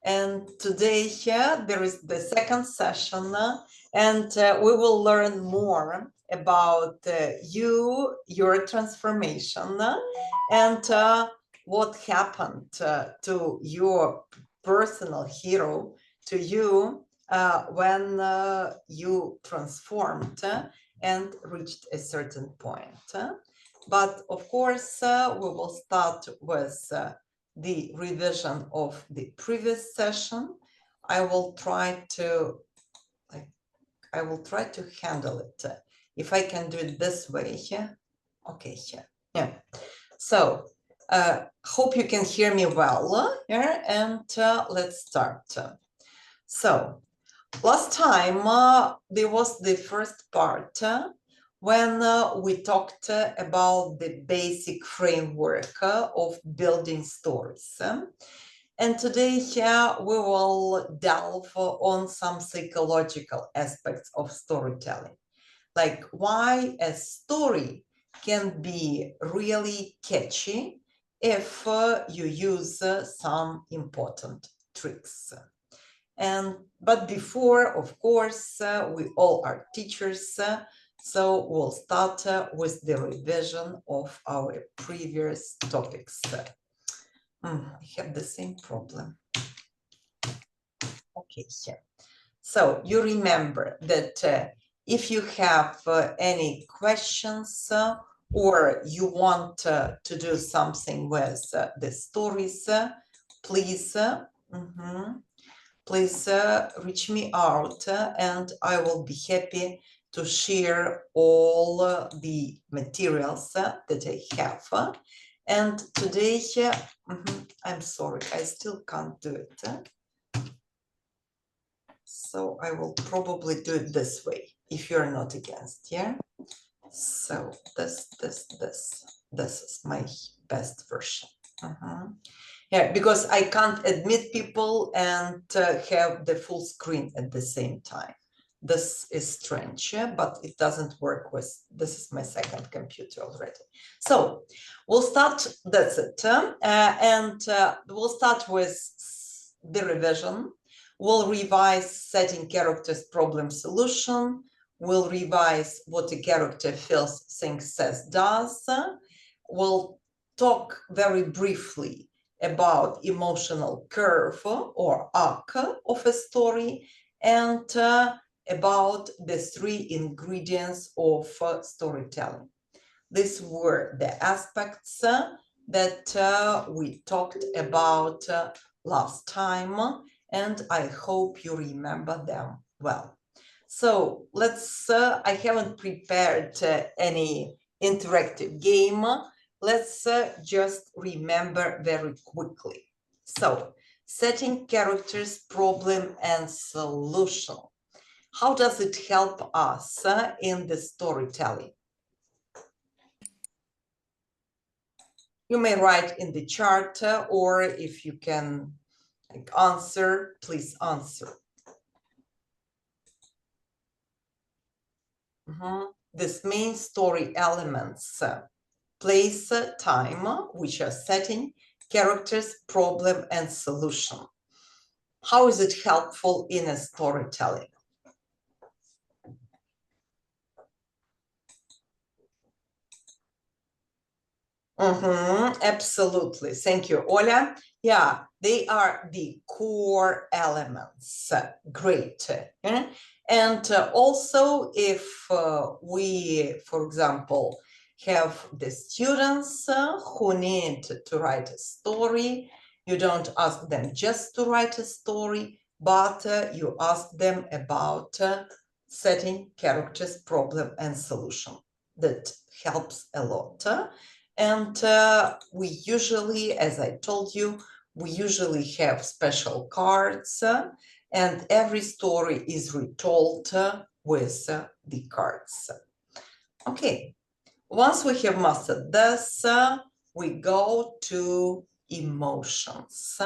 And today there is the second session, and we will learn more about your transformation, and what happened to your personal hero, to you, when you transformed and reached a certain point. But of course, we will start with the revision of the previous session. I will try to handle it. If I can do it this way here. Okay, here. Yeah. So hope you can hear me well here, and let's start. So last time there was the first part when we talked about the basic framework of building stories. And today we will delve on some psychological aspects of storytelling, like why a story can be really catchy if you use some important tricks. But before, of course, we all are teachers, so we'll start with the revision of our previous topics. I have the same problem. Okay, here. So you remember that if you have any questions or you want to do something with the stories, please please reach me out, and I will be happy to share all the materials that I have. And today, I'm sorry, I still can't do it. So I will probably do it this way, if you're not against, yeah? So this is my best version. Yeah, because I can't admit people and have the full screen at the same time. This is strange, but it doesn't work with, this is my second computer already. So we'll start, that's it. And we'll start with the revision. We'll revise setting characters, problem, solution. We'll revise what a character feels, thinks, says, does. We'll talk very briefly about emotional curve or arc of a story, and about the three ingredients of storytelling. These were the aspects that we talked about last time, and I hope you remember them well. So let's, I haven't prepared any interactive game. Let's just remember very quickly. So, setting characters, problem, and solution. How does it help us in the storytelling? You may write in the chat, or if you can answer, please answer. This main story elements. Place, time, which are setting, characters, problem, and solution. How is it helpful in a storytelling? Absolutely. Thank you, Oля. Yeah, they are the core elements. Great. And also, if we, for example, have the students who need to write a story, you don't ask them just to write a story, but you ask them about setting characters, problem, and solution. That helps a lot. And we usually, as I told you, we usually have special cards, and every story is retold with the cards. Okay, once we have mastered this, we go to emotions.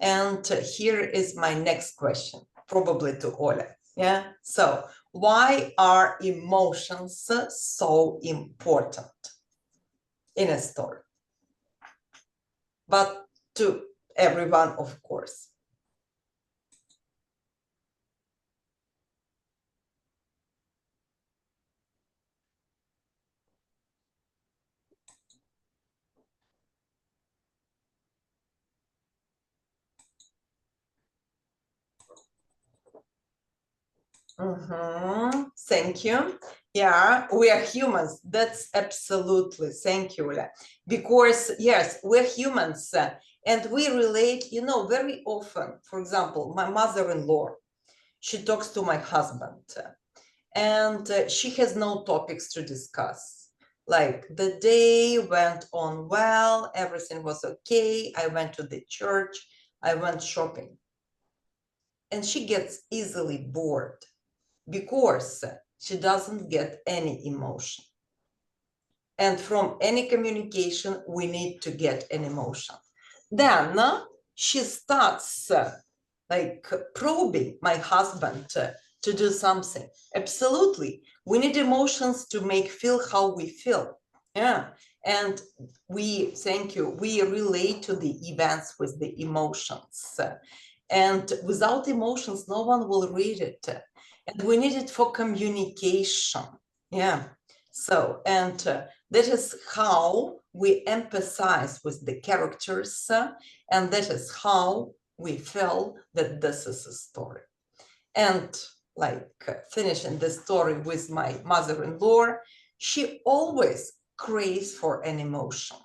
And here is my next question, probably to Ola. Yeah, so why are emotions so important in a story? But to everyone, of course. Thank you. Yeah, we are humans. That's absolutely. Thank you, Ulla. Because, yes, we're humans and we relate, very often. For example, my mother-in-law, she talks to my husband and she has no topics to discuss. Like the day went on well, everything was okay. I went to the church, I went shopping. And she gets easily bored because she doesn't get any emotion. And from any communication, we need to get an emotion. Then she starts like probing my husband to do something. Absolutely. We need emotions to make feel how we feel. Yeah. And thank you, we relate to the events with the emotions. And without emotions, no one will read it. And we need it for communication. Yeah. So, and that is how we empathize with the characters. And that is how we feel that this is a story. And like finishing the story with my mother-in-law, she always craves for an emotion.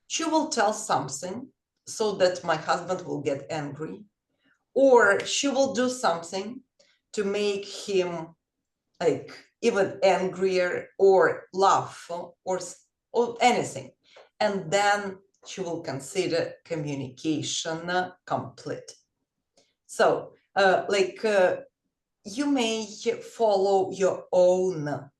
She will tell something so that my husband will get angry, or she will do something to make him like even angrier or laugh or anything. And then she will consider communication complete. So you may follow your own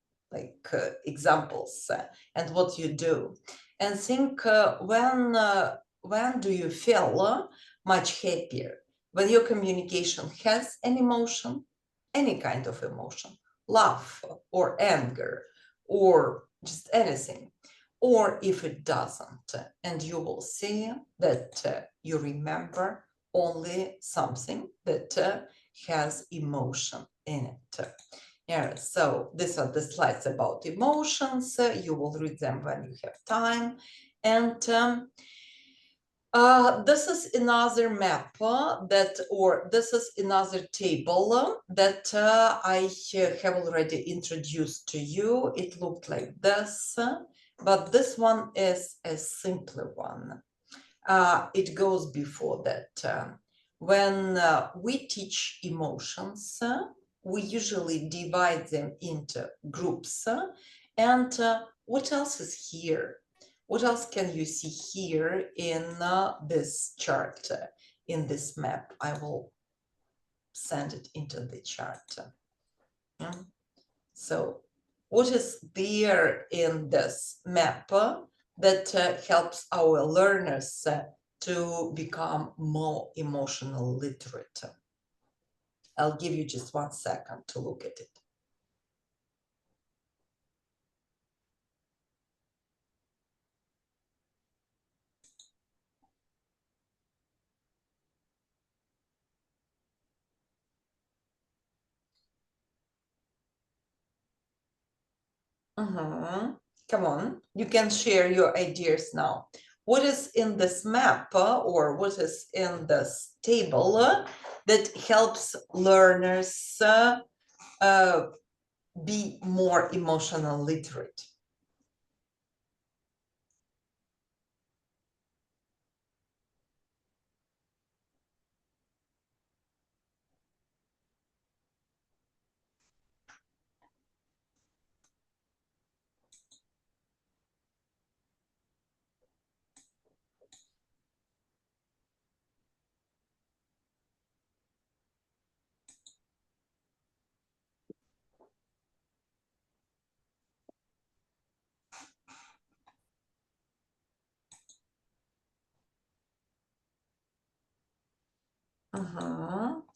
examples and what you do and think when do you feel much happier? When your communication has an emotion, any kind of emotion, love or anger or just anything, or if it doesn't, and you will see that you remember only something that has emotion in it. Yeah, so these are the slides about emotions. You will read them when you have time. And this is another map this is another table that I have already introduced to you. It looked like this, but this one is a simpler one. It goes before that. When we teach emotions, we usually divide them into groups. And what else is here? What else can you see here in this chart, in this map? I will send it into the chart. Yeah. So what is there in this map that helps our learners to become more emotional literate? I'll give you just 1 second to look at it. Come on, you can share your ideas now. What is in this map or what is in this table that helps learners be more emotional literate?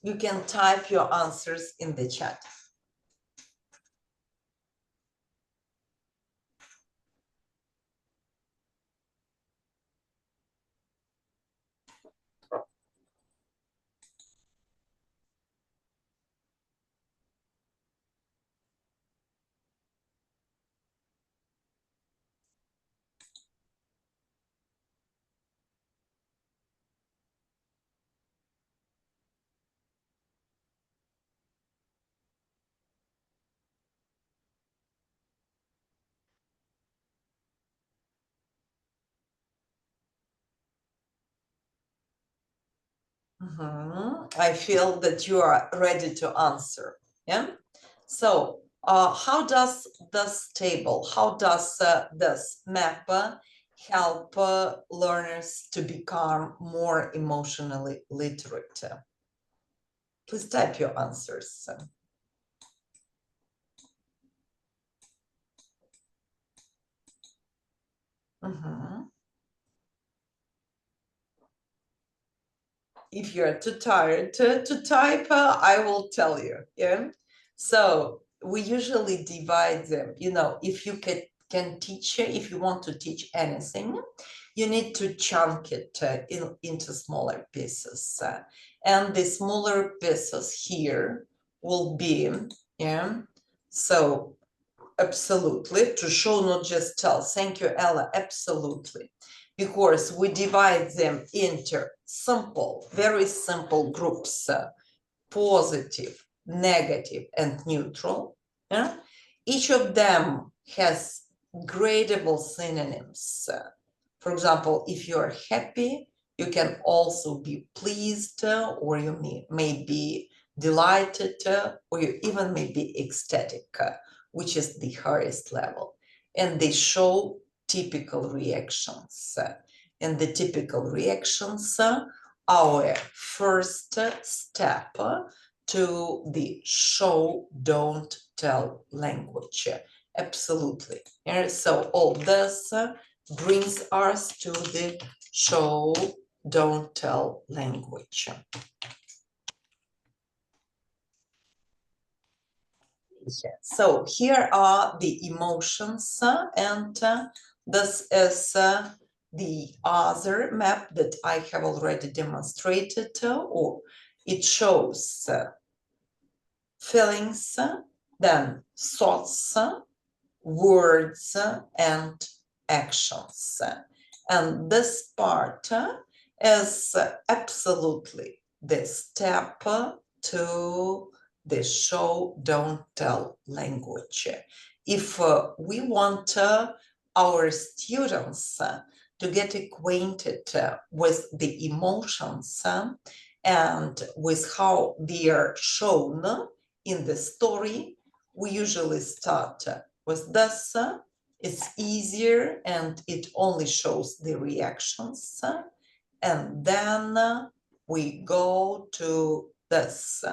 You can type your answers in the chat. I feel that you are ready to answer. Yeah. So how does this table, how does this map help learners to become more emotionally literate? Please type your answers. If you're too tired to type, I will tell you. Yeah. So we usually divide them. You know, if you can teach, if you want to teach anything, you need to chunk it into smaller pieces. And the smaller pieces here will be, yeah. So absolutely, to show, not just tell. Thank you, Ella. Absolutely. Because we divide them into simple, very simple groups, positive, negative, and neutral. Yeah? Each of them has gradable synonyms. For example, if you're happy, you can also be pleased, or you may be delighted, or you even may be ecstatic, which is the highest level. And they show typical reactions. And the typical reactions are our first step to the show, don't tell language. Absolutely. And so all this brings us to the show, don't tell language. So here are the emotions, and this is the other map that I have already demonstrated, or it shows feelings, then thoughts, words, and actions. And this part is absolutely the step to the show, don't tell language. If we want our students to get acquainted with the emotions and with how they are shown in the story, we usually start with this. It's easier and it only shows the reactions. And then we go to this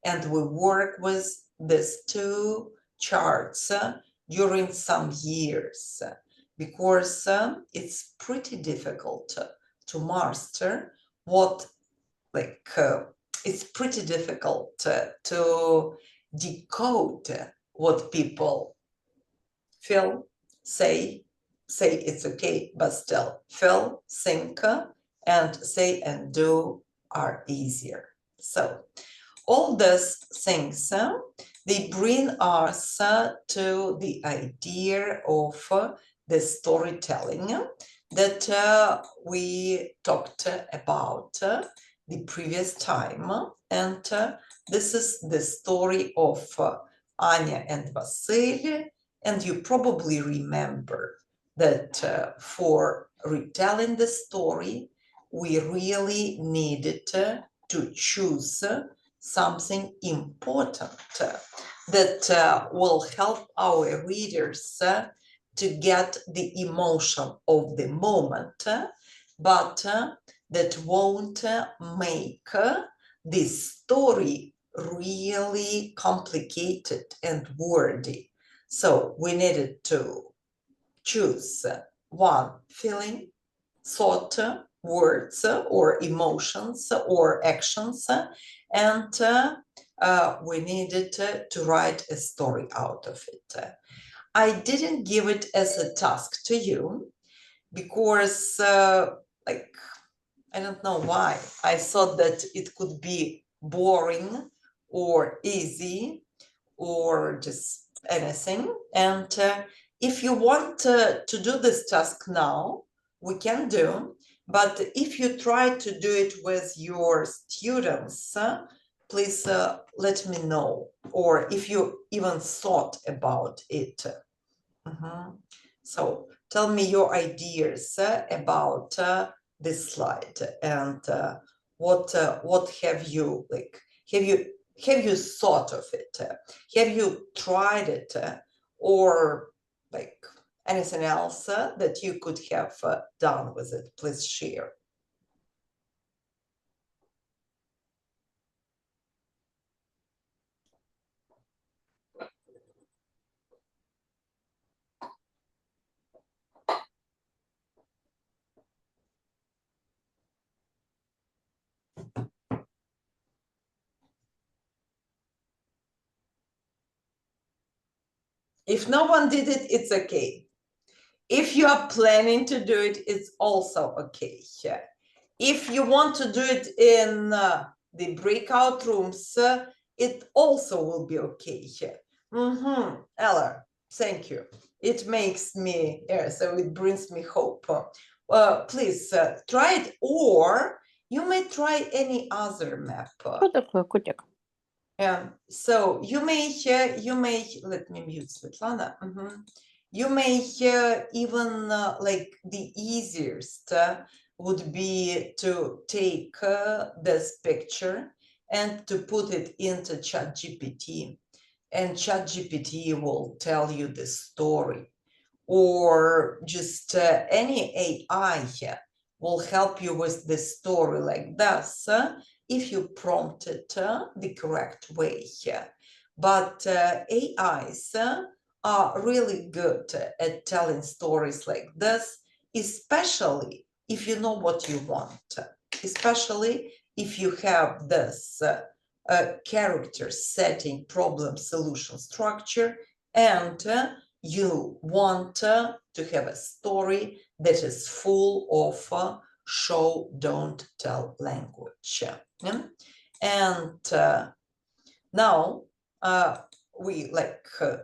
and we work with these two charts during some years, because it's pretty difficult to master what, like, it's pretty difficult to decode what people feel, say it's okay, but still feel, think, and say and do are easier. So all these things, they bring us to the idea of the storytelling that we talked about the previous time. And this is the story of Anya and Vasily. And you probably remember that for retelling the story, we really needed to choose something important that will help our readers to get the emotion of the moment, but that won't make the story really complicated and wordy. So we needed to choose one feeling, thought, words, or emotions, or actions, and we needed to write a story out of it. I didn't give it as a task to you because, like, I don't know why. I thought that it could be boring or easy or just anything. And if you want to do this task now, we can do. But if you try to do it with your students, please let me know. Or if you even thought about it. So tell me your ideas about this slide and what have you like? Have you thought of it? Have you tried it, or like anything else that you could have done with it? Please share. If no one did it, it's okay. If you are planning to do it, it's also okay. If you want to do it in the breakout rooms, it also will be okay. Ella, thank you. It makes me, so it brings me hope. Please try it, or you may try any other map. Что такое котик? So you may, let me mute Svetlana. You may even like the easiest would be to take this picture and to put it into ChatGPT, and ChatGPT will tell you the story, or just any AI will help you with the story like this if you prompt it the correct way. But AIs are really good at telling stories like this, especially if you know what you want, especially if you have this character setting, problem, solution, structure, and you want to have a story that is full of show, don't tell language. And now we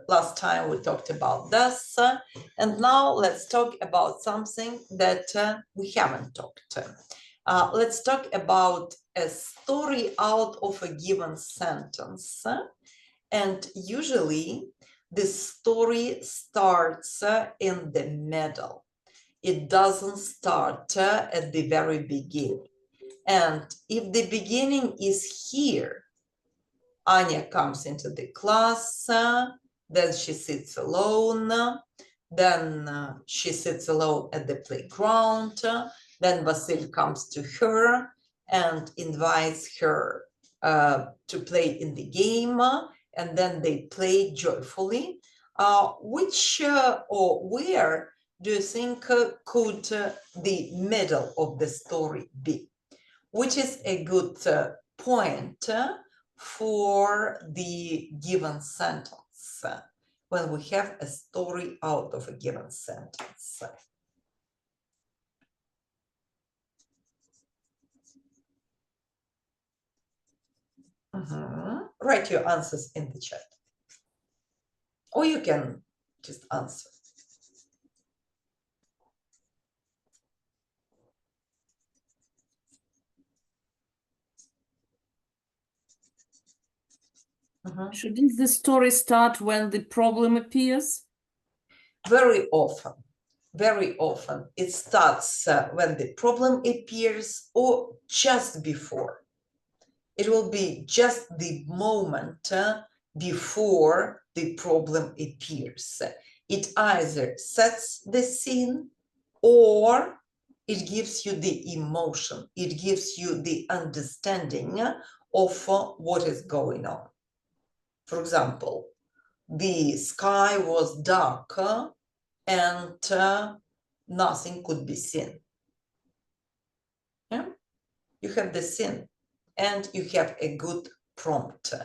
last time we talked about this, and now let's talk about something that we haven't talked. Let's talk about a story out of a given sentence, and usually the story starts in the middle. It doesn't start at the very beginning. And if the beginning is here, Anya comes into the class, then she sits alone, then she sits alone at the playground, then Vasil comes to her and invites her to play in the game, and then they play joyfully. Which or where do you think could the middle of the story be? Which is a good point for the given sentence when we have a story out of a given sentence. Write your answers in the chat, or you can just answer. Shouldn't the story start when the problem appears? Very often it starts when the problem appears or just before. It will be just the moment before the problem appears. It either sets the scene or it gives you the emotion. It gives you the understanding of what is going on. For example, the sky was dark and nothing could be seen. Yeah? You have the scene and you have a good prompt.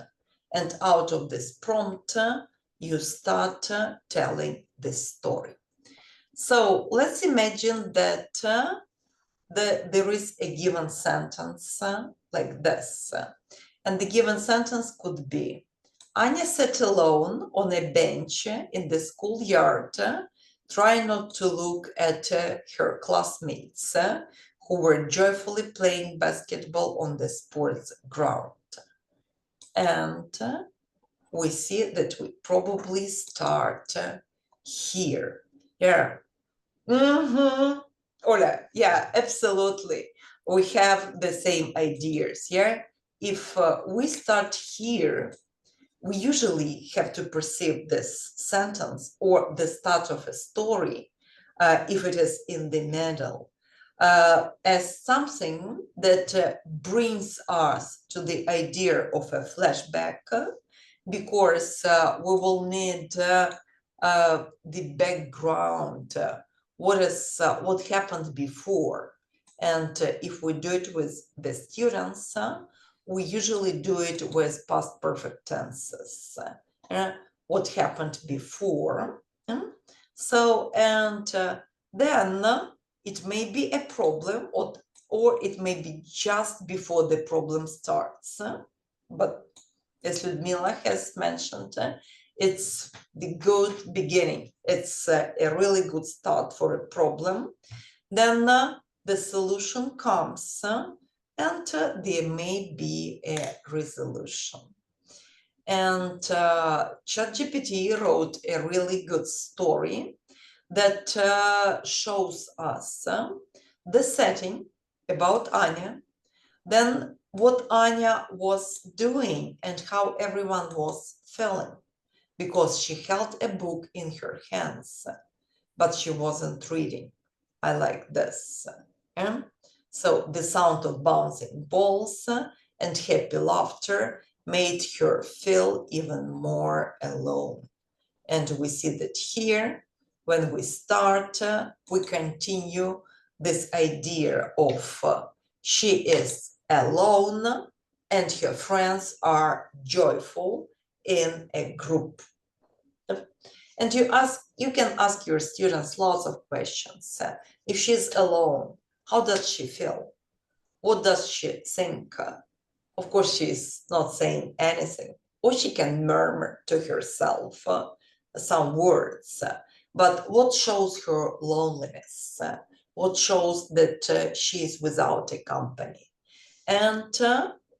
And out of this prompt, you start telling the story. So let's imagine that there is a given sentence like this. And the given sentence could be, Anya sat alone on a bench in the schoolyard, trying not to look at her classmates who were joyfully playing basketball on the sports ground. And we see that we probably start here. Yeah. Ola, yeah, absolutely. we have the same ideas, yeah? If we start here, we usually have to perceive this sentence or the start of a story, if it is in the middle, as something that brings us to the idea of a flashback, because we will need the background, what happened before. And if we do it with the students, we usually do it with past perfect tenses. What happened before. So, and then it may be a problem, or it may be just before the problem starts. But as Ludmila has mentioned, it's the good beginning. It's a really good start for a problem. Then the solution comes, and there may be a resolution. And ChatGPT wrote a really good story that shows us the setting about Anya, then what Anya was doing and how everyone was feeling, because she held a book in her hands, but she wasn't reading. I like this. So the sound of bouncing balls and happy laughter made her feel even more alone. And we see that here, when we start, we continue this idea of she is alone and her friends are joyful in a group. And you can ask your students lots of questions. If she's alone, how does she feel? What does she think? Of course, she's not saying anything, or she can murmur to herself some words. But what shows her loneliness? What shows that she is without a company? And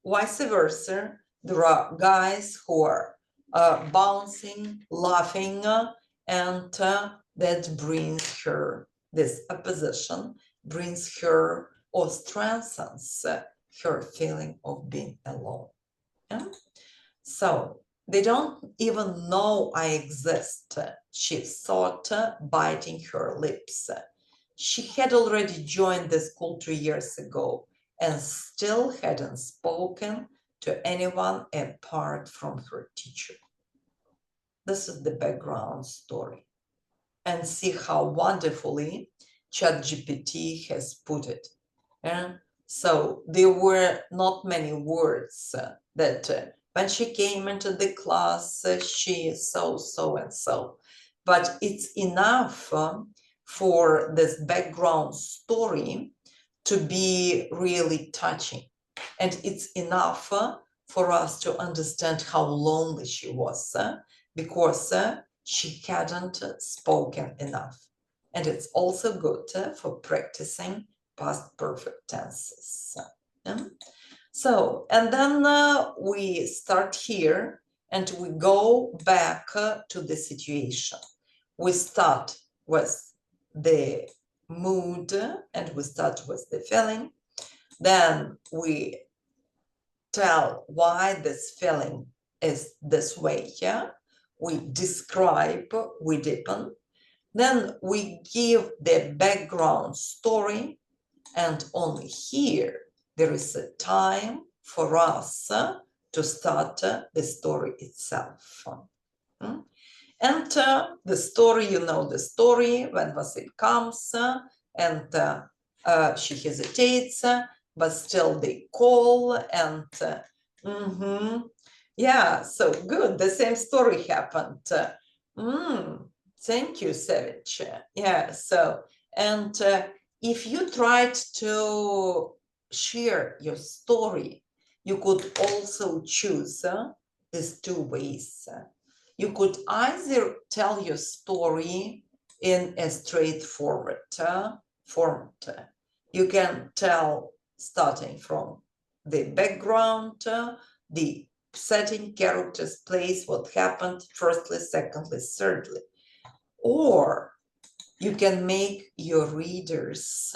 vice versa, there are guys who are bouncing, laughing, and that brings her, this opposition brings her or strengthens her feeling of being alone. Yeah? So they don't even know I exist, she thought, biting her lips. She had already joined the school 2 years ago and still hadn't spoken to anyone apart from her teacher. This is the background story. And see how wonderfully ChatGPT has put it. So there were not many words that when she came into the class, she is so and so. But it's enough for this background story to be really touching. And it's enough for us to understand how lonely she was, because she hadn't spoken enough. And it's also good for practicing past perfect tenses. So, and then we start here and we go back to the situation. We start with the mood and we start with the feeling. Then we tell why this feeling is this way. Yeah, we describe, we deepen. Then we give the background story, and only here there is a time for us to start the story itself. And the story, you know the story, when Vasil comes and she hesitates, but still they call and yeah, so good, the same story happened. Thank you, Savage. Yeah, so, and if you tried to share your story, you could also choose these two ways. You could either tell your story in a straightforward format. You can tell starting from the background, the setting, characters, place, what happened, firstly, secondly, thirdly. Or you can make your readers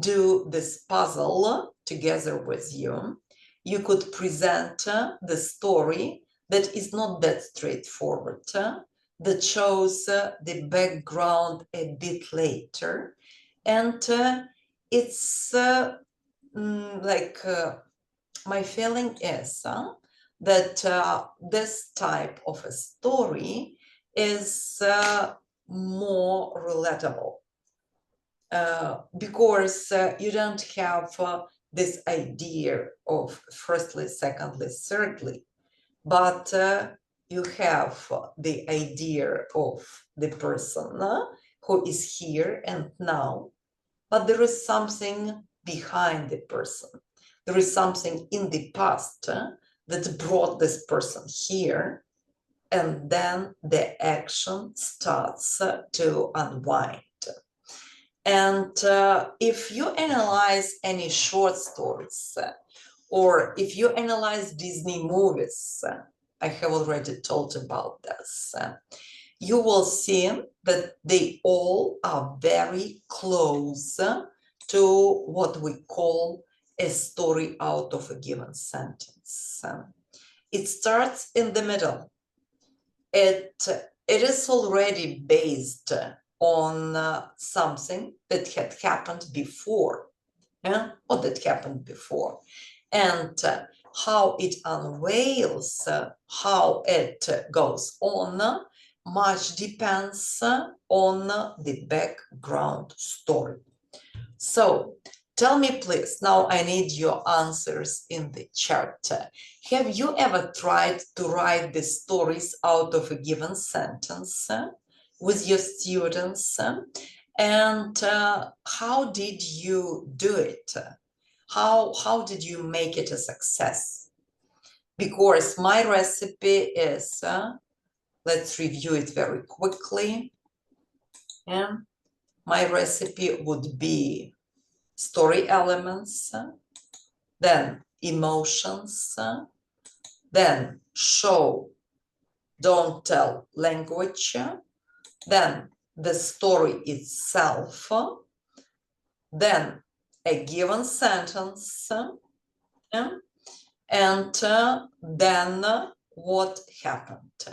do this puzzle together with you. You could present the story that is not that straightforward, that shows the background a bit later. And it's like my feeling is that this type of a story is more relatable. Because you don't have this idea of firstly, secondly, thirdly, but you have the idea of the person who is here and now, but there is something behind the person. There is something in the past that brought this person here, and then the action starts to unwind. And if you analyze any short stories, or if you analyze Disney movies, I have already told about this, you will see that they all are very close to what we call a story out of a given sentence. It starts in the middle. It is already based on something that had happened before, or that happened before. And how it unveils, how it goes on, much depends on the background story. So tell me, please, now I need your answers in the chat. Have you ever tried to write the stories out of a given sentence with your students? And how did you do it? How did you make it a success? Because my recipe is, let's review it very quickly. And my recipe would be story elements, then emotions, then show, don't tell language, then the story itself, then a given sentence, and then what happened.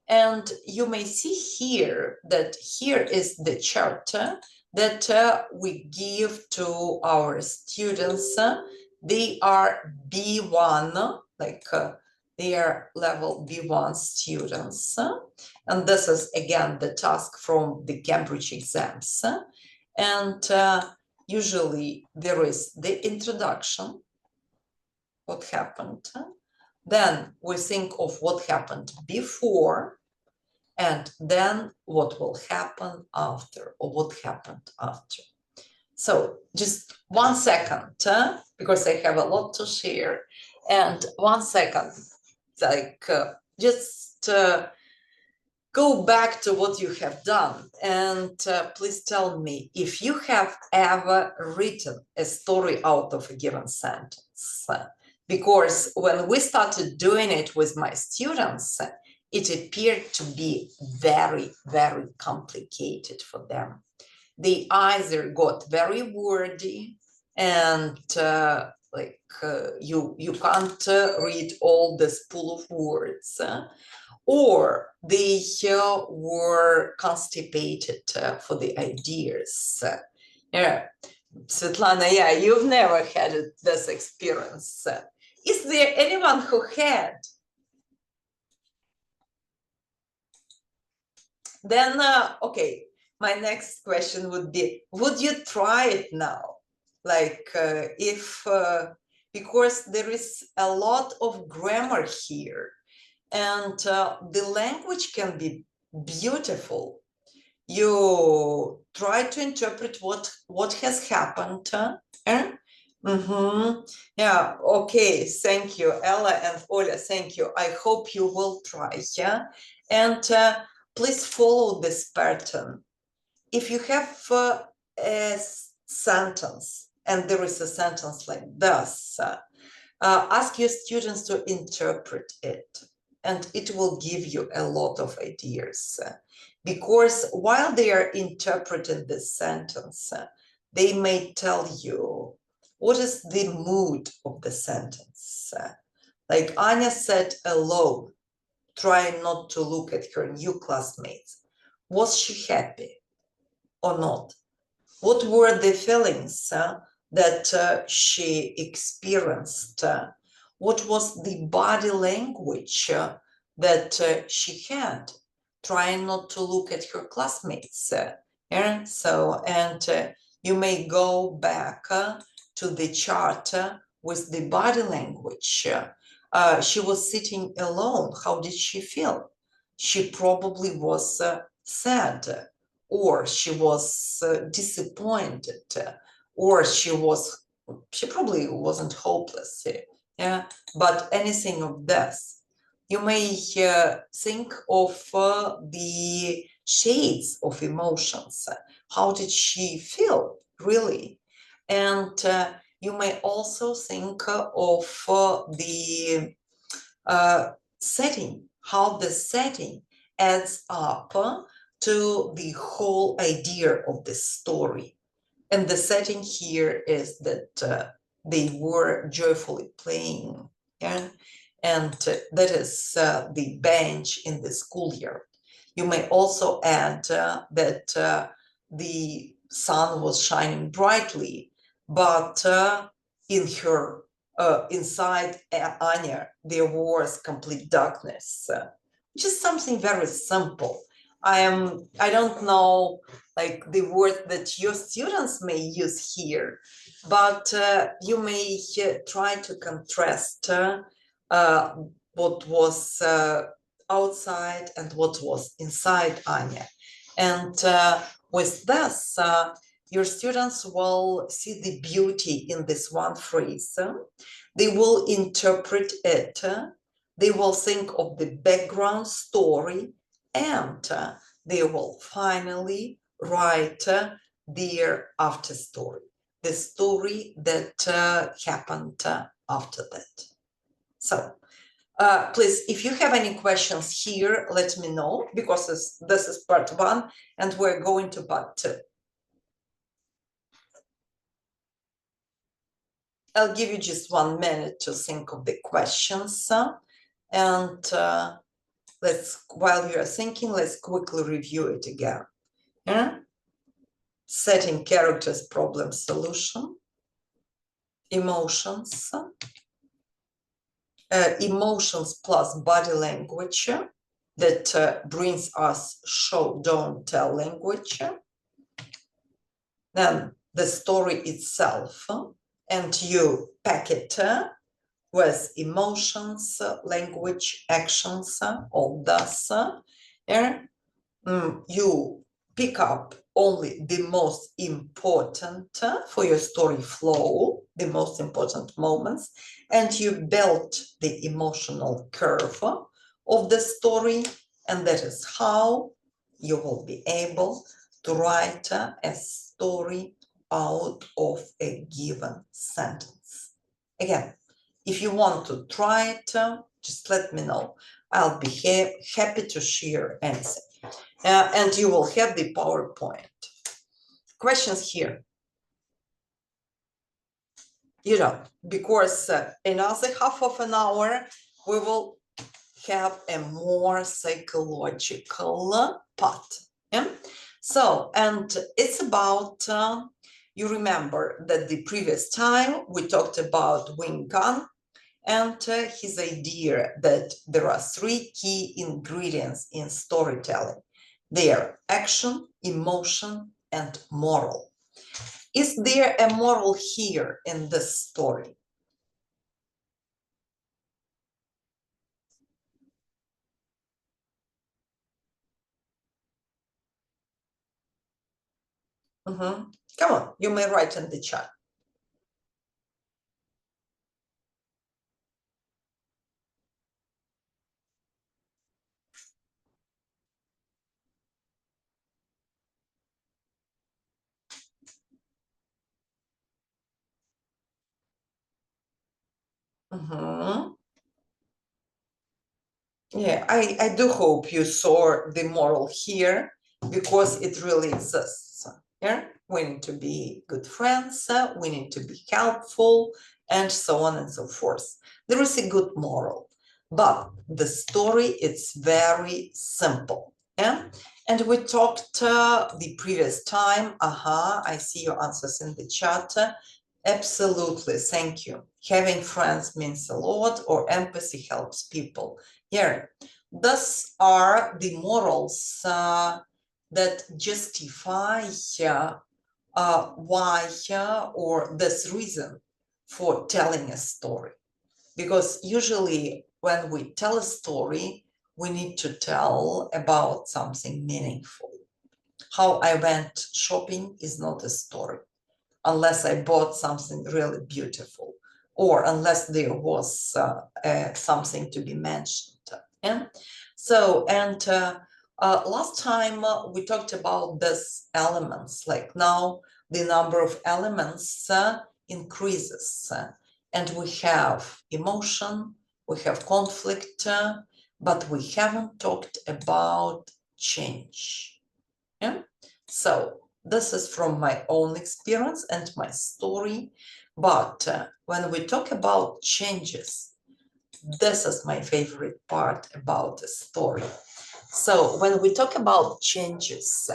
And you may see here that here is the chart that we give to our students. They are B1, like they are level B1 students. And this is again the task from the Cambridge exams. And usually there is the introduction, what happened. Then we think of what happened before, and then what will happen after, or what happened after. So just 1 second, because I have a lot to share. And 1 second, like just go back to what you have done, and please tell me if you have ever written a story out of a given sentence. Because when we started doing it with my students, it appeared to be very, very complicated for them. They either got very wordy and you can't read all this pool of words, or they were constipated for the ideas. Yeah, Svetlana, yeah, you've never had this experience. Is there anyone who had? Then, okay, my next question would be, would you try it now? Like because there is a lot of grammar here, and the language can be beautiful. You try to interpret what has happened. Yeah, okay, thank you, Ella and Oля, thank you. I hope you will try, yeah? And please follow this pattern. If you have a sentence, and there is a sentence like this, ask your students to interpret it, and it will give you a lot of ideas. Because while they are interpreting this sentence, they may tell you what is the mood of the sentence. Like Anya sat alone, trying not to look at her new classmates. Was she happy or not? What were the feelings that she experienced? What was the body language that she had, trying not to look at her classmates? Yeah? So, and you may go back to the chart with the body language. She was sitting alone. How did she feel? She probably was sad, or she was disappointed, or she probably wasn't hopeless. Yeah, but anything of this. You may think of the shades of emotions. How did she feel, really? And you may also think of the setting, how the setting adds up to the whole idea of the story. And the setting here is that they were joyfully playing, yeah? And that is the bench in the schoolyard. You may also add that the sun was shining brightly, but in her inside Anya, there was complete darkness, which is something very simple. I don't know like the word that your students may use here, but you may try to contrast what was outside and what was inside Anya. And with this, your students will see the beauty in this one phrase. They will interpret it. They will think of the background story, and they will finally write their after story, the story that happened after that. So please, if you have any questions here, let me know, because this is part one and we're going to part two. I'll give you just 1 minute to think of the questions, and while you're thinking, let's quickly review it again. Yeah? Setting, characters, problem, solution, emotions, emotions plus body language that brings us show, don't tell language. Then the story itself, and you pack it with emotions, language, actions, all this. You pick up only the most important for your story flow, the most important moments, and you build the emotional curve of the story, and that is how you will be able to write a story out of a given sentence. Again, if you want to try it, just let me know. I'll be happy to share anything. And you will have the PowerPoint. Questions here? You know, because another half of an hour, we will have a more psychological part. Yeah? So, and it's about, you remember that the previous time we talked about Wing Gun and his idea that there are 3 key ingredients in storytelling. They are action, emotion, and moral. Is there a moral here in this story? Come on, you may write in the chat. Yeah, I do hope you saw the moral here, because it really exists. Yeah. we need to be good friends, we need to be helpful, and so on and so forth. There is a good moral, but the story is very simple. Yeah? And we talked the previous time. I see your answers in the chat. Absolutely, thank you. Having friends means a lot, or empathy helps people. Yeah, those are the morals that justify why or this reason for telling a story. Because usually when we tell a story, we need to tell about something meaningful. How I went shopping is not a story, unless I bought something really beautiful, or unless there was something to be mentioned. Yeah? So, and last time we talked about these elements, like now the number of elements increases, and we have emotion, we have conflict, but we haven't talked about change. Yeah? So this is from my own experience and my story. But when we talk about changes, this is my favorite part about the story. So when we talk about changes,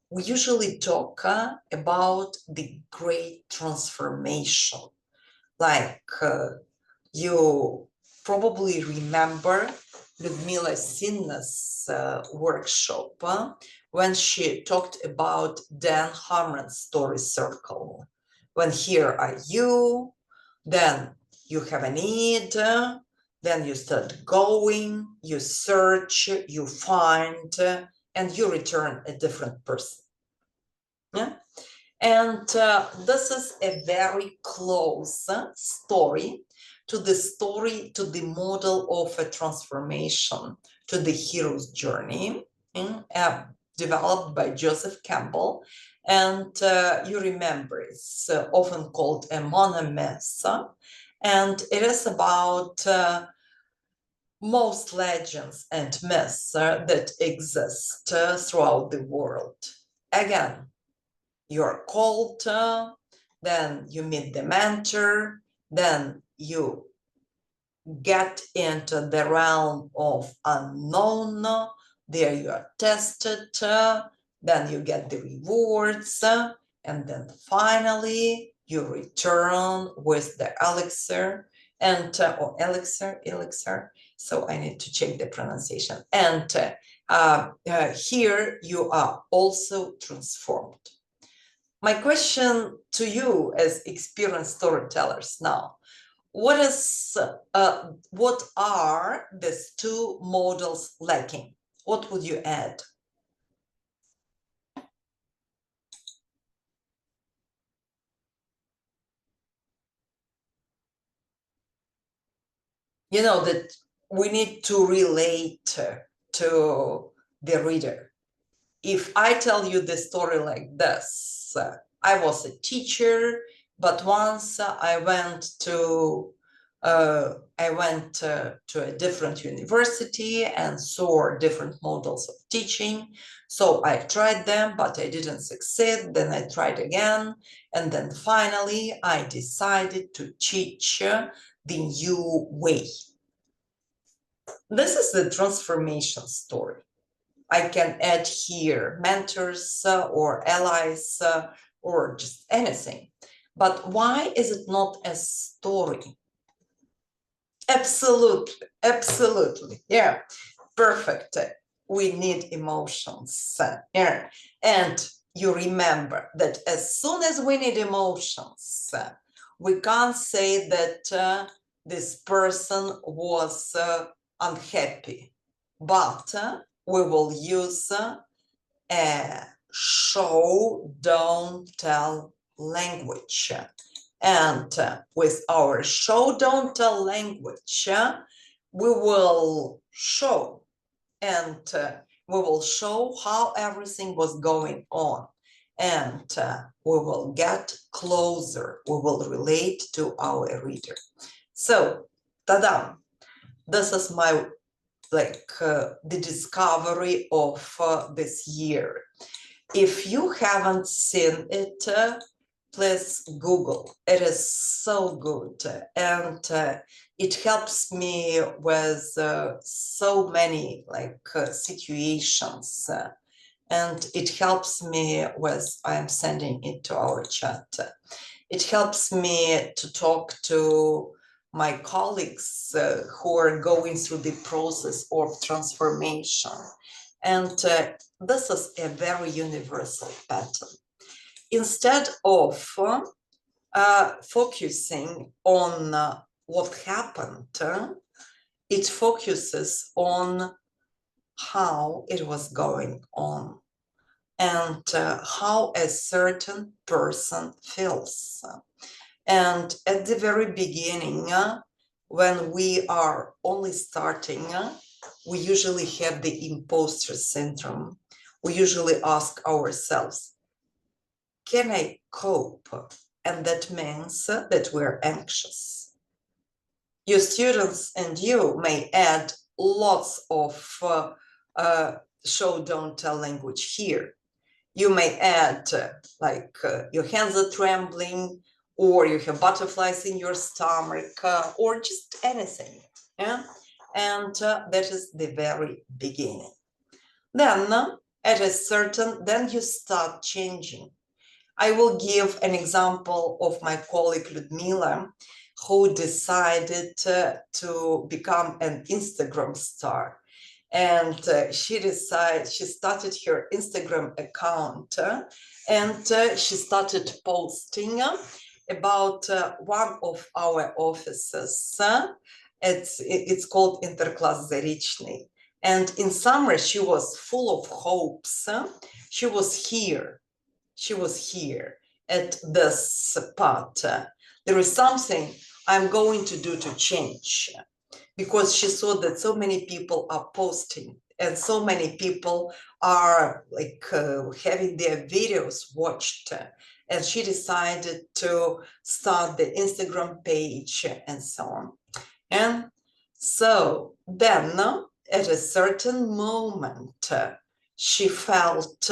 we usually talk about the great transformation. Like you probably remember Ludmila Sinna's workshop when she talked about Dan Harmon's story circle. When here are you, then you have a need, then you start going, you search, you find, and you return a different person. Yeah? And this is a very close story to the model of a transformation, to the hero's journey, developed by Joseph Campbell. And you remember, it's often called a monomyth, and it is about most legends and myths that exist throughout the world. Again, you're called, then you meet the mentor, then you get into the realm of unknown, there you are tested, then you get the rewards, and then finally you return with the elixir, and or elixir, so I need to check the pronunciation, and here you are also transformed. My question to you as experienced storytellers now, what are these two models lacking? What would you add? You know, that we need to relate to the reader. If I tell you the story like this, I was a teacher, but once I went to a different university and saw different models of teaching. So I tried them, but I didn't succeed. Then I tried again. And then finally, I decided to teach the new way. This is the transformation story. I can add here mentors or allies or just anything. But why is it not a story? Absolutely, absolutely. Yeah, perfect. We need emotions. Yeah. And you remember that as soon as we need emotions, we can't say that this person was unhappy, but we will use a show, don't tell language. And with our show, don't tell language, we will show, and we will show how everything was going on. And we will get closer, we will relate to our reader. So, ta-da! This is my the discovery of this year. If you haven't seen it, please Google. It is so good, and it helps me with so many situations, and it helps me with, I'm sending it to our chat. It helps me to talk to my colleagues who are going through the process of transformation. And this is a very universal pattern. Instead of focusing on what happened, it focuses on how it was going on and how a certain person feels. And at the very beginning, when we are only starting, we usually have the imposter syndrome. We usually ask ourselves, can I cope? And that means that we're anxious. Your students and you may add lots of show, don't tell language here. You may add your hands are trembling, or you have butterflies in your stomach, or just anything. Yeah? And that is the very beginning. Then then you start changing. I will give an example of my colleague Ludmila, who decided to become an Instagram star. And she started her Instagram account, and she started posting about one of our offices. It's called Interclass System. And in summer, she was full of hopes. She was here at this spot. There is something I'm going to do to change, because she saw that so many people are posting and so many people are having their videos watched, and she decided to start the Instagram page and so on. And so then at a certain moment, she felt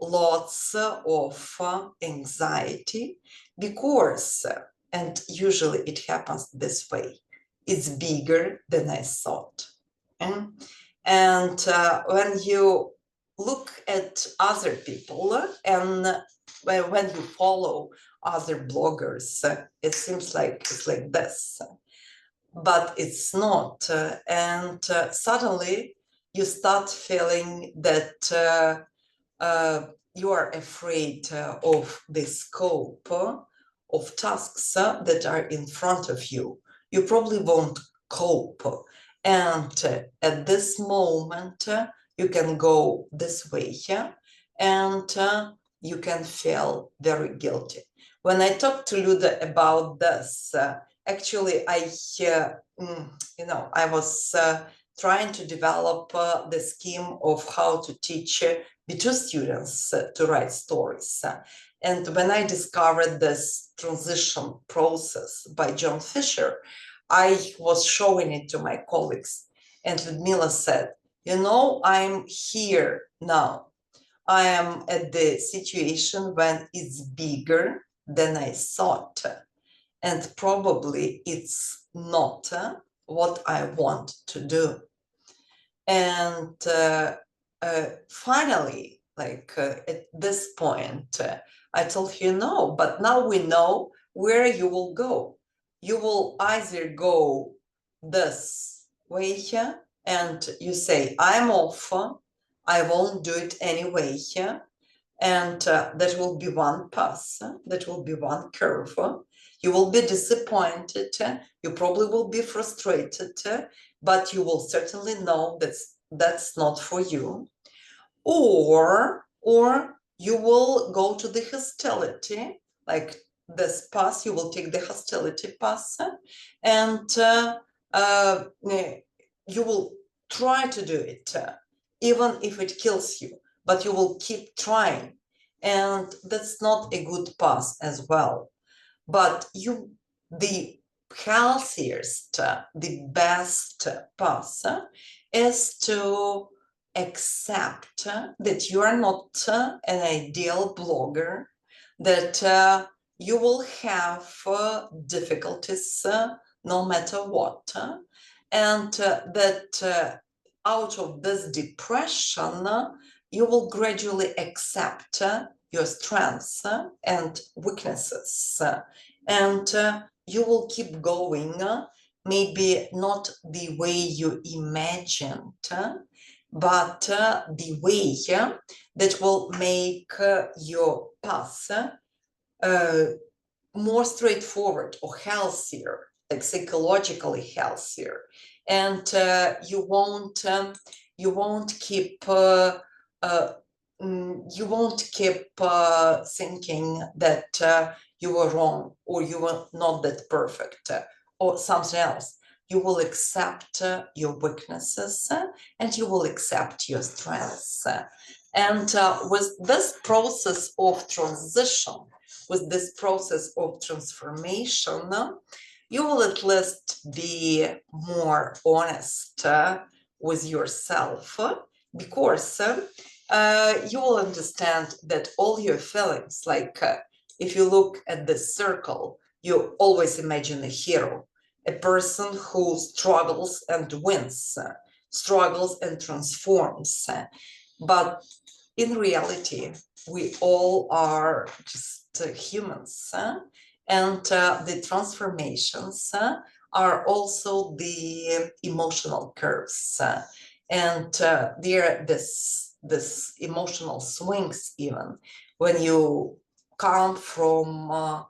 lots of anxiety, because, and usually it happens this way, it's bigger than I thought. And when you look at other people and when you follow other bloggers, it seems like it's like this, but it's not. And suddenly you start feeling that you are afraid of the scope of tasks that are in front of you. You probably won't cope. And at this moment, you can go this way, and you can feel very guilty. When I talked to Luda about this, actually, I was trying to develop the scheme of how to teach B2 students to write stories. And when I discovered this transition process by John Fisher, I was showing it to my colleagues. And Ludmila said, I'm here now. I am at the situation when it's bigger than I thought. And probably it's not what I want to do. And finally, at this point, I told her, no, but now we know where you will go. You will either go this way here, and you say, I'm off, I won't do it anyway here. And that will be one path, that will be one curve. You will be disappointed, you probably will be frustrated, but you will certainly know that that's not for you. Or you will go to the hostility, like this path, you will take the hostility path, and you will try to do it, even if it kills you, but you will keep trying. And that's not a good path as well. But the healthiest, the best path is to accept that you are not an ideal blogger, that you will have difficulties no matter what, and that out of this depression, you will gradually accept your strengths and weaknesses, and you will keep going, maybe not the way you imagined, but the way that will make your path more straightforward or healthier, like psychologically healthier, and you won't keep thinking that you were wrong or you were not that perfect or something else. You will accept your weaknesses and you will accept your strengths. And with this process of transition, with this process of transformation, you will at least be more honest with yourself, because you will understand that all your feelings, like if you look at the circle, you always imagine a hero, a person who struggles and wins, struggles and transforms. But in reality, we all are just humans, and the transformations are also the emotional curves, and there are this emotional swings, even when you come from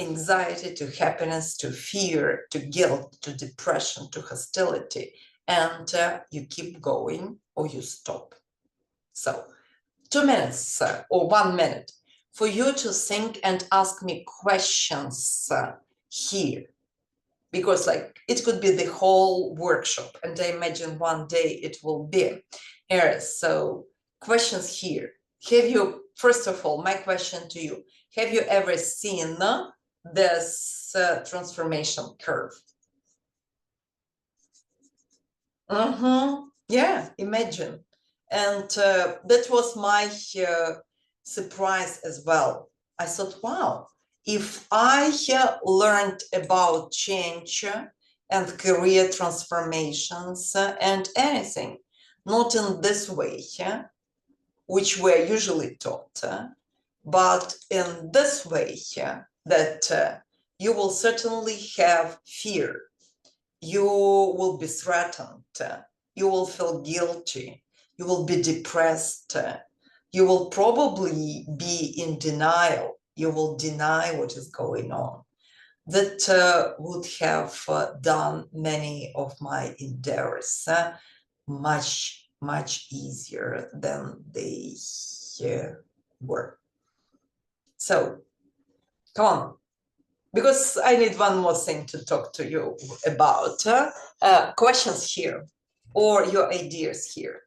anxiety to happiness to fear to guilt to depression to hostility, and you keep going or you stop. So 2 minutes or 1 minute for you to think and ask me questions here, because like it could be the whole workshop, and I imagine one day it will be here. So questions here. Have you, first of all, my question to you, have you ever seen this transformation curve? Yeah, imagine. And that was my surprise as well. I thought, wow, if I learned about change and career transformations and anything, not in this way, which we're usually taught, but in this way, that you will certainly have fear, you will be threatened, you will feel guilty, you will be depressed, you will probably be in denial, you will deny what is going on. That would have done many of my endeavors much, much easier than they were. So, come on, because I need one more thing to talk to you about. Questions here or your ideas here?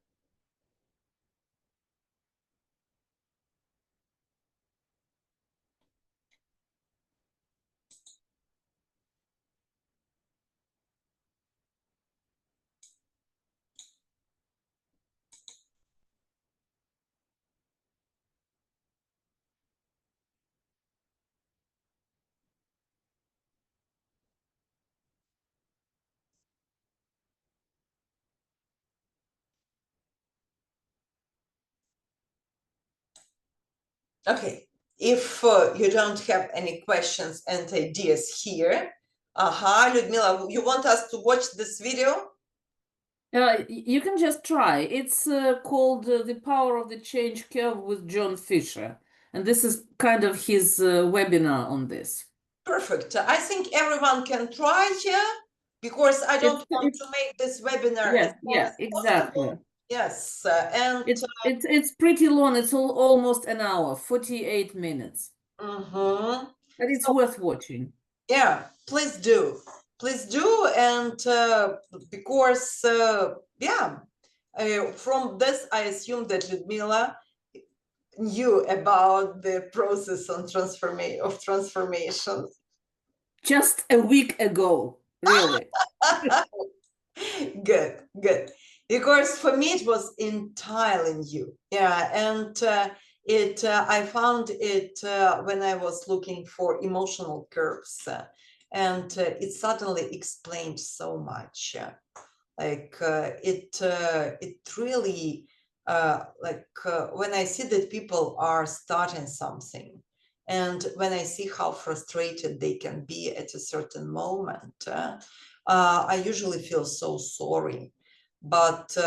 Okay, if you don't have any questions and ideas here, Ludmila, you want us to watch this video? You can just try. It's called The Power of the Change Curve with John Fisher. And this is kind of his webinar on this. Perfect. I think everyone can try here, because I don't want to make this webinar as long as exactly. possible. Yes, and it's pretty long. It's almost an hour, 48 minutes. But it's worth watching. Yeah, please do. Please do. And because, from this, I assume that Ludmila knew about the process of transformation. Just a week ago, really. Good, good. because for me it was entirely new. Yeah, and I found it when I was looking for emotional curves, and it suddenly explained so much. It really when I see that people are starting something, and when I see how frustrated they can be at a certain moment, I usually feel so sorry. But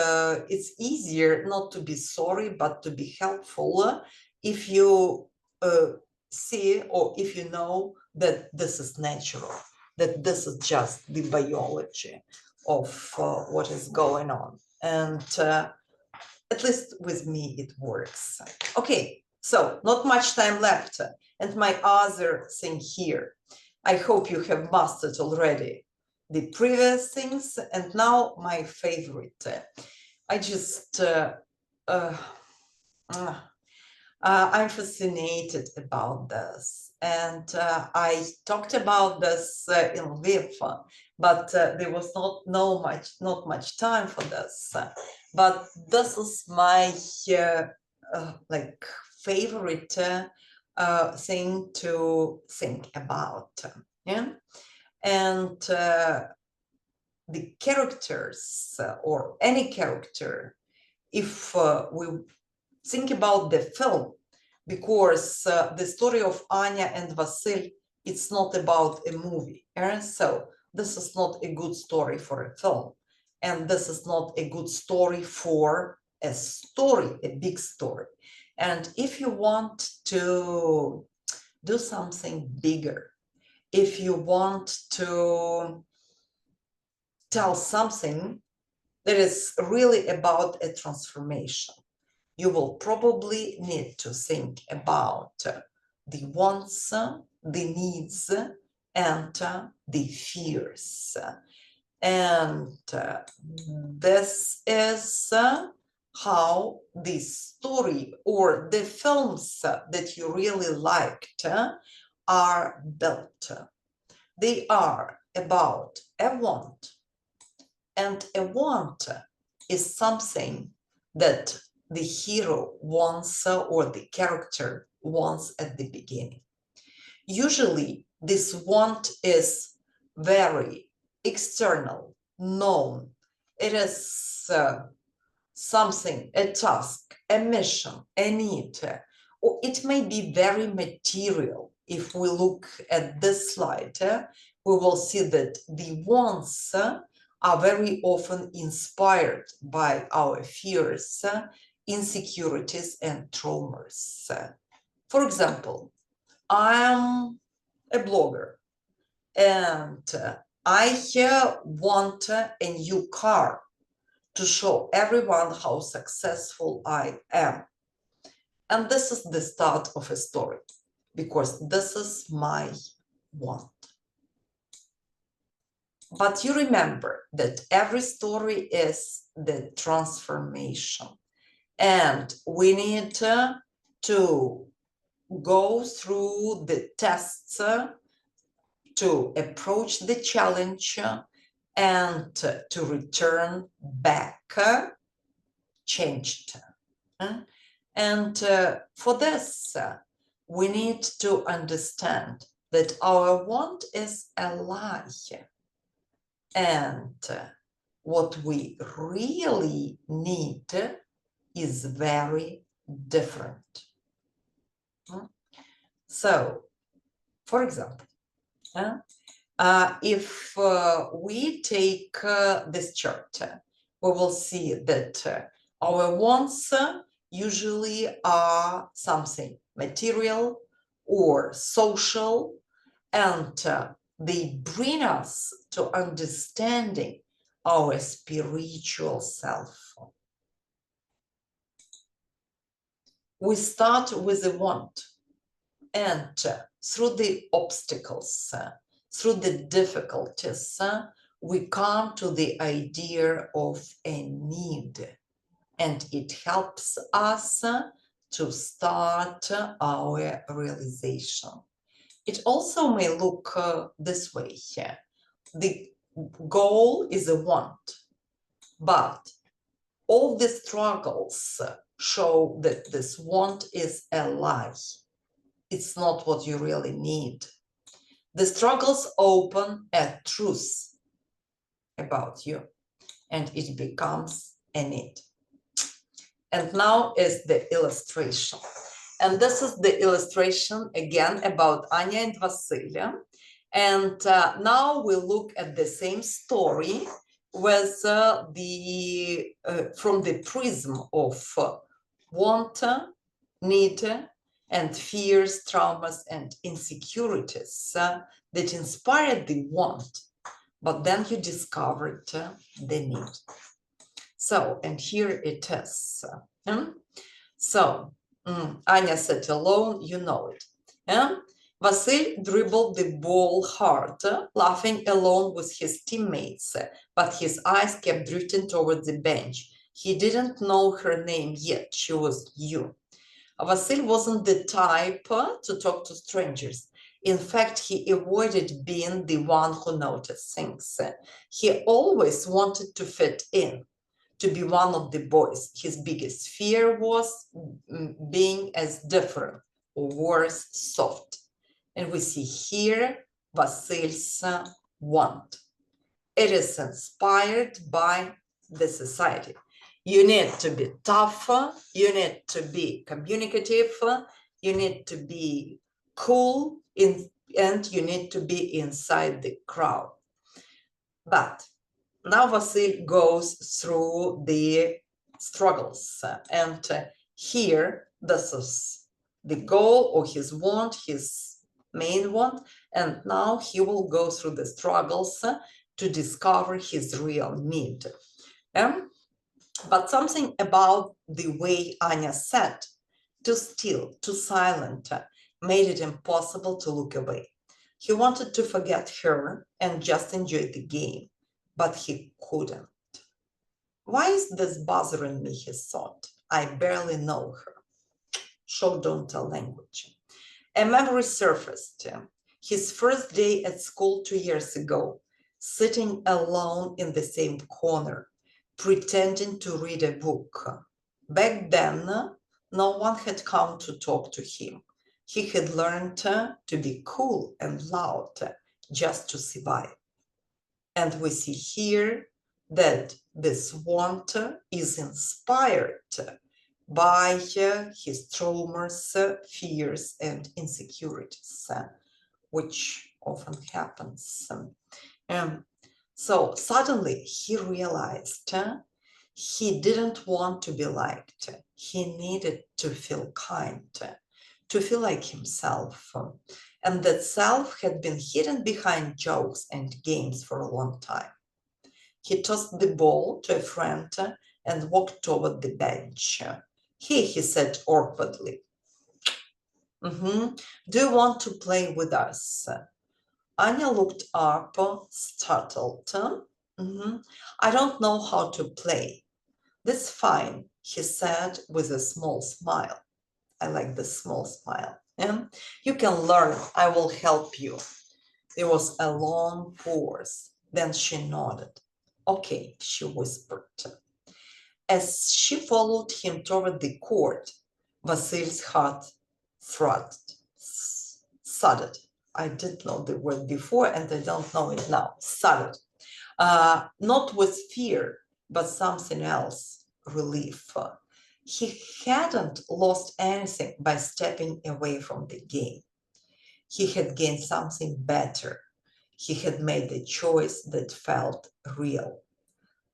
it's easier not to be sorry, but to be helpful if you see, or if you know that this is natural, that this is just the biology of what is going on. And at least with me, it works. Okay, so not much time left. And my other thing here, I hope you have mastered already the previous things. And now my favorite. I'm fascinated about this. And I talked about this in Lviv, but there was not much time for this. But this is my favorite thing to think about. Yeah, and the characters or any character, if we think about the film, because the story of Anya and Vasil, it's not about a movie. So this is not a good story for a film. And this is not a good story for a big story. And if you want to do something bigger, if you want to tell something that is really about a transformation, you will probably need to think about the wants, the needs, and the fears. And this is how the story or the films that you really liked are built. They are about a want, and a want is something that the hero wants or the character wants at the beginning. Usually, this want is very external, known. It is something, a task, a mission, a need, or it may be very material. If we look at this slide, we will see that the wants are very often inspired by our fears, insecurities, and traumas. For example, I'm a blogger and I want a new car to show everyone how successful I am. And this is the start of a story, because this is my want. But you remember that every story is the transformation. And we need to go through the tests to approach the challenge and to return back changed. And for this, we need to understand that our want is a lie. And what we really need is very different. So, for example, if we take this chart, we will see that our wants usually are something material or social, and they bring us to understanding our spiritual self. We start with a want, and through the obstacles, through the difficulties, we come to the idea of a need, and it helps us to start our realization. It also may look this way here. The goal is a want, but All the struggles show that this want is a lie. It's not what you really need. The struggles open a truth about you, and it becomes a need. And now is the illustration. And this is the illustration again about Anya and Vasilia. And now we look at the same story with from the prism of want, need, and fears, traumas, and insecurities that inspired the want, but then you discovered the need. So, and here it is. So, Anya sat alone, you know it. Vasil dribbled the ball hard, laughing alone with his teammates, but his eyes kept drifting toward the bench. He didn't know her name yet. She was new. Vasil wasn't the type to talk to strangers. In fact, he avoided being the one who noticed things. He always wanted to fit in, to be one of the boys. His biggest fear was being as different, or worse, soft. And we see here Vasil's want. It is inspired by the society. You need to be tough, you need to be communicative, you need to be cool, and you need to be inside the crowd. But now Vasil goes through the struggles, and here this is the goal or his want, his main want, and now he will go through the struggles to discover his real need. But something about the way Anya sat, too still, too silent, made it impossible to look away. He wanted to forget her and just enjoy the game, but he couldn't. Why is this bothering me, he thought. I barely know her. Show, don't tell language. A memory surfaced. His first day at school 2 years ago, sitting alone in the same corner, pretending to read a book. Back then, no one had come to talk to him. He had learned to be cool and loud just to survive. And we see here that this want is inspired by his traumas, fears, and insecurities, which often happens. So suddenly he realized he didn't want to be liked. He needed to feel kind, to feel like himself. And that self had been hidden behind jokes and games for a long time. He tossed the ball to a friend and walked toward the bench. He said awkwardly, do you want to play with us? Anya looked up, startled. I don't know how to play. That's fine, he said with a small smile. I like the small smile. You can learn, I will help you. There was a long pause. Then she nodded. Okay, she whispered. As she followed him toward the court, Vasil's heart thudded. I did know the word before and I don't know it now. Thudded. Not with fear, but something else, relief. He hadn't lost anything by stepping away from the game. He had gained something better. He had made a choice that felt real.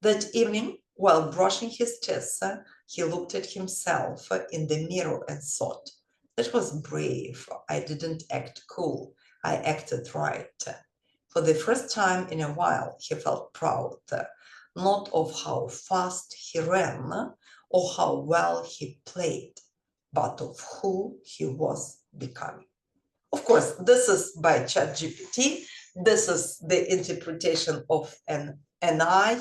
That evening, while brushing his teeth, he looked at himself in the mirror and thought, that was brave. I didn't act cool. I acted right. For the first time in a while, he felt proud, not of how fast he ran or how well he played, but of who he was becoming. Of course, this is by ChatGPT. This is the interpretation of an AI,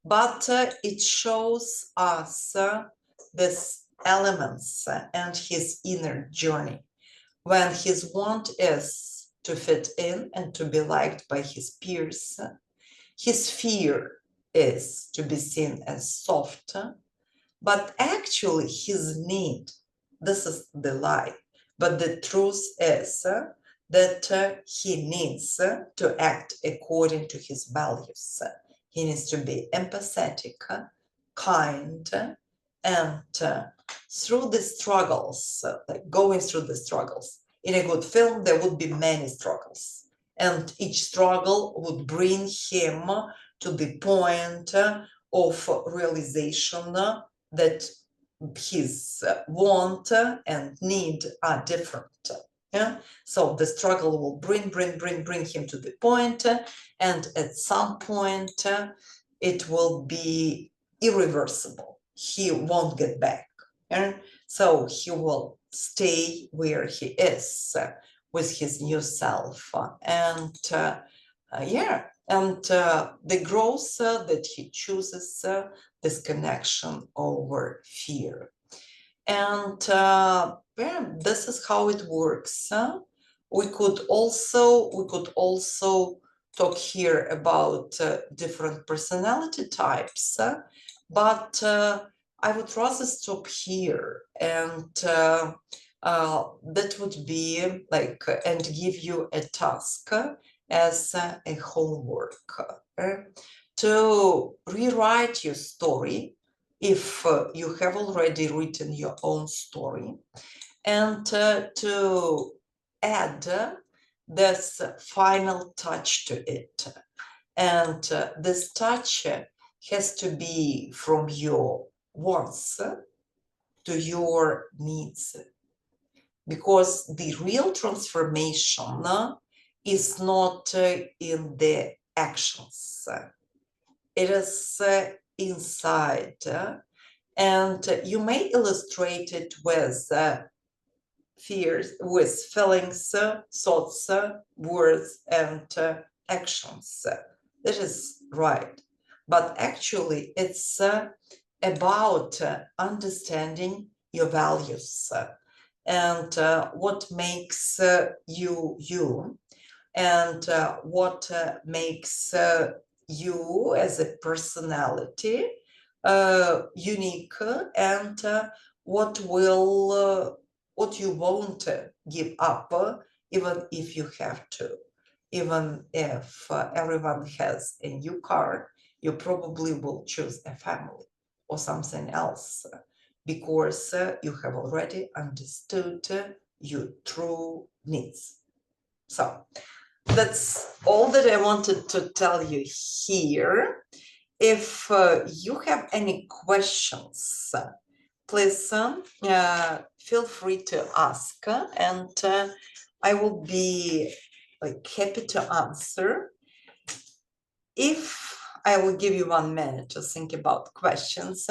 but it shows us these elements and his inner journey. When his want is to fit in and to be liked by his peers, his fear is to be seen as soft, but actually his need, this is the lie. But the truth is that he needs to act according to his values. He needs to be empathetic, kind, and through the struggles, like going through the struggles. In a good film, there would be many struggles, and each struggle would bring him to the point of realization that his want and need are different. Yeah, so the struggle will bring him to the point, and at some point it will be irreversible. He won't get back. Yeah? So he will stay where he is with his new self, and yeah, and the growth that he chooses this connection over fear. And yeah, this is how it works. We could also talk here about different personality types, but I would rather stop here, and that would be like, and give you a task as a homework to rewrite your story if you have already written your own story, and to add this final touch to it. And this touch has to be from your wants to your needs, because the real transformation is not in the actions. It is inside, and you may illustrate it with fears, with feelings, thoughts, words, and actions. That is right, but actually it's about understanding your values and what makes you you, and what makes you as a personality unique, and what you won't give up, even if you have to. Even if everyone has a new car, you probably will choose a family or something else, because you have already understood your true needs. So that's all that I wanted to tell you here. If you have any questions, please feel free to ask, and I will be like happy to answer. If I will give you 1 minute to think about questions.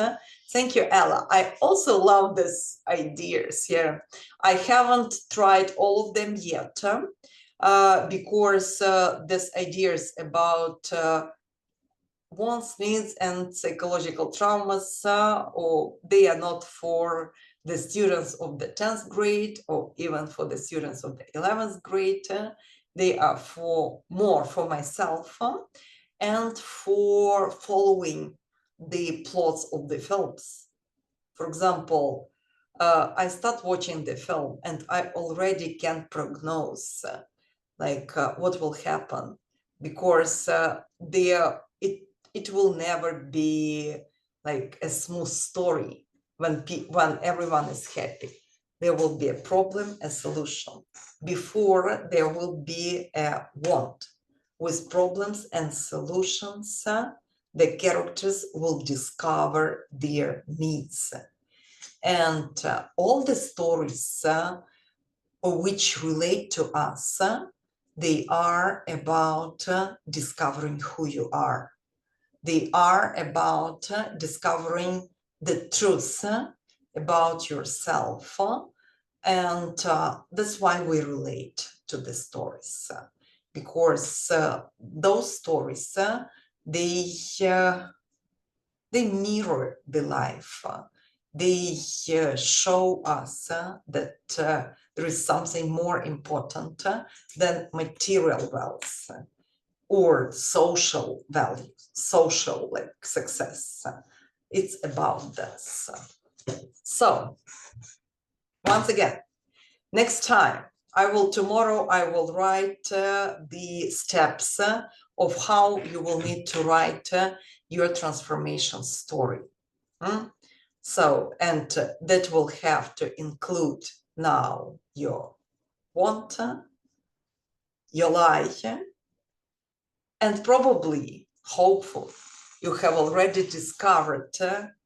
Thank you, Ella. I also love these ideas here. I haven't tried all of them yet, because these ideas about wants, needs, and psychological traumas, or they are not for the students of the 10th grade or even for the students of the 11th grade. They are more for myself and for following the plots of the films. For example, I start watching the film and I already can prognose what will happen, because it will never be like a smooth story when everyone is happy. There will be a problem, a solution, before there will be a want. With problems and solutions, the characters will discover their needs. And all the stories which relate to us, they are about discovering who you are. They are about discovering the truth about yourself. And that's why we relate to the stories, because those stories, they mirror the life. They show us that there is something more important than material wealth. or social values, social like success. It's about this. So once again, next time, tomorrow I will write the steps of how you will need to write your transformation story. So, and that will have to include now your want, your like, and probably, hopefully, you have already discovered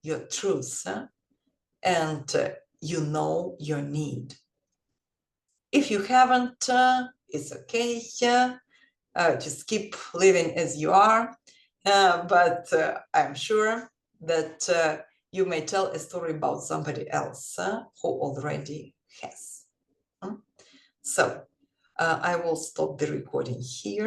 your truth and you know your need. If you haven't, it's okay. Just keep living as you are. But I'm sure that you may tell a story about somebody else who already has. So I will stop the recording here.